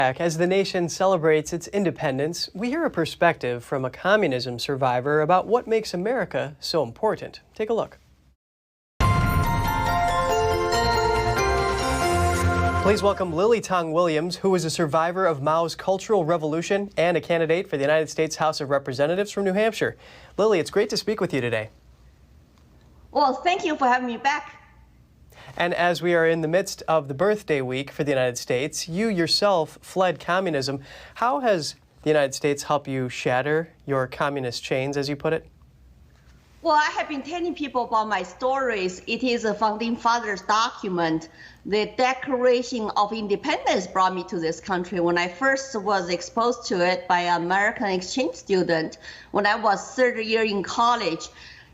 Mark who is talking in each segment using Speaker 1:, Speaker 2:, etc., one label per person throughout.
Speaker 1: As the nation celebrates its independence, we hear a perspective from a communism survivor about what makes America so important. Take a look. Please welcome Lily Tang Williams, who is a survivor of Mao's Cultural Revolution and a candidate for the United States House of Representatives from New Hampshire. Lily, it's great to speak with you today.
Speaker 2: Well, thank you for having me back.
Speaker 1: And as we are in the midst of the birthday week for the United States, you yourself fled communism. How has the United States helped you shatter your communist chains, as you put it?
Speaker 2: Well, I have been telling people about my stories. It is a founding fathers document. The Declaration of Independence brought me to this country when I first was exposed to it by an American exchange student when I was third year in college.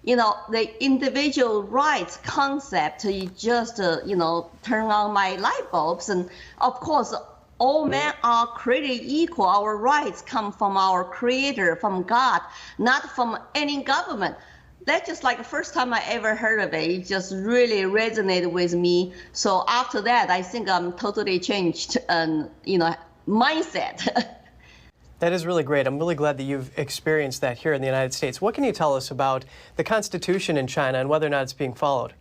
Speaker 2: You know, the individual rights concept, you just, turn on my light bulbs. And of course, all men are created equal. Our rights come from our Creator, from God, not from any government. That's just like the first time I ever heard of it. It just really resonated with me. So after that, I think I'm totally changed, mindset.
Speaker 1: That is really great. I'm really glad that you've experienced that here in the United States. What can you tell us about the Constitution in China and whether or not it's being followed?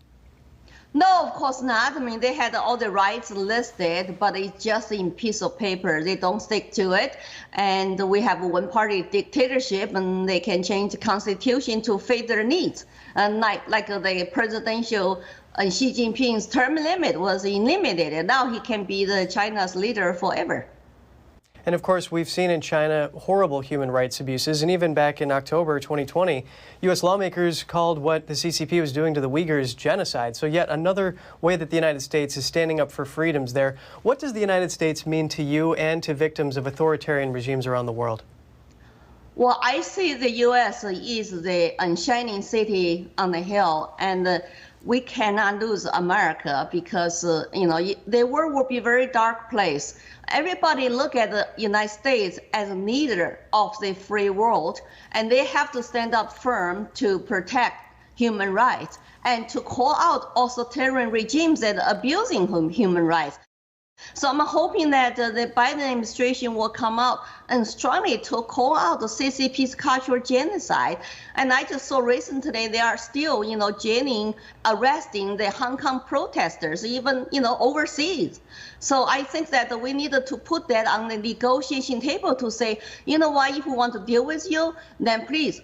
Speaker 2: No, of course not. I mean, they had all the rights listed, but it's just in piece of paper. They don't stick to it. And we have a one-party dictatorship, and they can change the Constitution to fit their needs. And like the presidential Xi Jinping's term limit was eliminated. Now he can be the China's leader forever.
Speaker 1: And of course, we've seen in China horrible human rights abuses, and even back in October 2020, U.S. lawmakers called what the CCP was doing to the Uyghurs genocide. So yet another way that the United States is standing up for freedoms there. What does the United States mean to you and to victims of authoritarian regimes around the world?
Speaker 2: Well, I see the U.S. is the shining city on the hill, and we cannot lose America because, the world will be a very dark place. Everybody look at the United States as a leader of the free world, and they have to stand up firm to protect human rights and to call out authoritarian regimes that are abusing human rights. So I'm hoping that the Biden administration will come out and strongly to call out the CCP's cultural genocide. And I just saw recently they are still, jailing, arresting the Hong Kong protesters, even, overseas. So I think that we need to put that on the negotiation table to say, you know what, if we want to deal with you, then please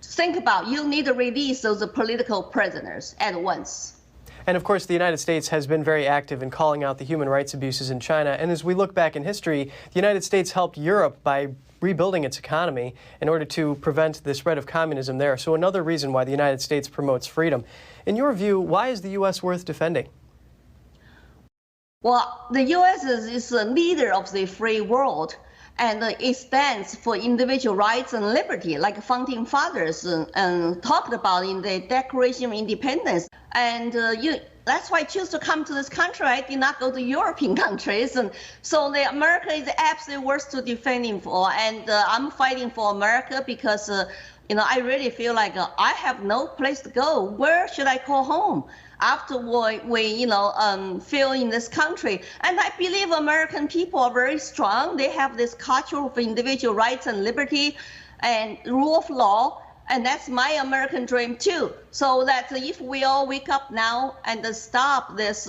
Speaker 2: think about you need to release those political prisoners at once.
Speaker 1: And of course, the United States has been very active in calling out the human rights abuses in China. And as we look back in history, the United States helped Europe by rebuilding its economy in order to prevent the spread of communism there. So another reason why the United States promotes freedom. In your view, why is the U.S. worth defending?
Speaker 2: Well, the U.S. is a leader of the free world, and it stands for individual rights and liberty, like founding fathers talked about in the Declaration of Independence. And that's why I choose to come to this country. I did not go to European countries. And so America is absolutely worth to defending for. And I'm fighting for America because, I really feel like I have no place to go. Where should I call home after we feel in this country? And I believe American people are very strong. They have this culture of individual rights and liberty and rule of law. And that's my American dream too. So that if we all wake up now and stop this,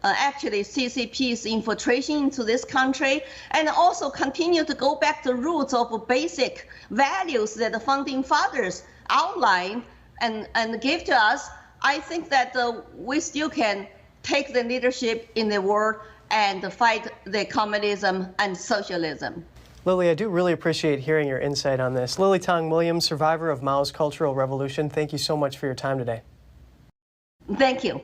Speaker 2: actually CCP's infiltration into this country, and also continue to go back to roots of basic values that the founding fathers outlined and give to us, I think that we still can take the leadership in the world and fight the communism and socialism.
Speaker 1: Lily, I do really appreciate hearing your insight on this. Lily Tang Williams, survivor of Mao's Cultural Revolution, thank you so much for your time today.
Speaker 2: Thank you.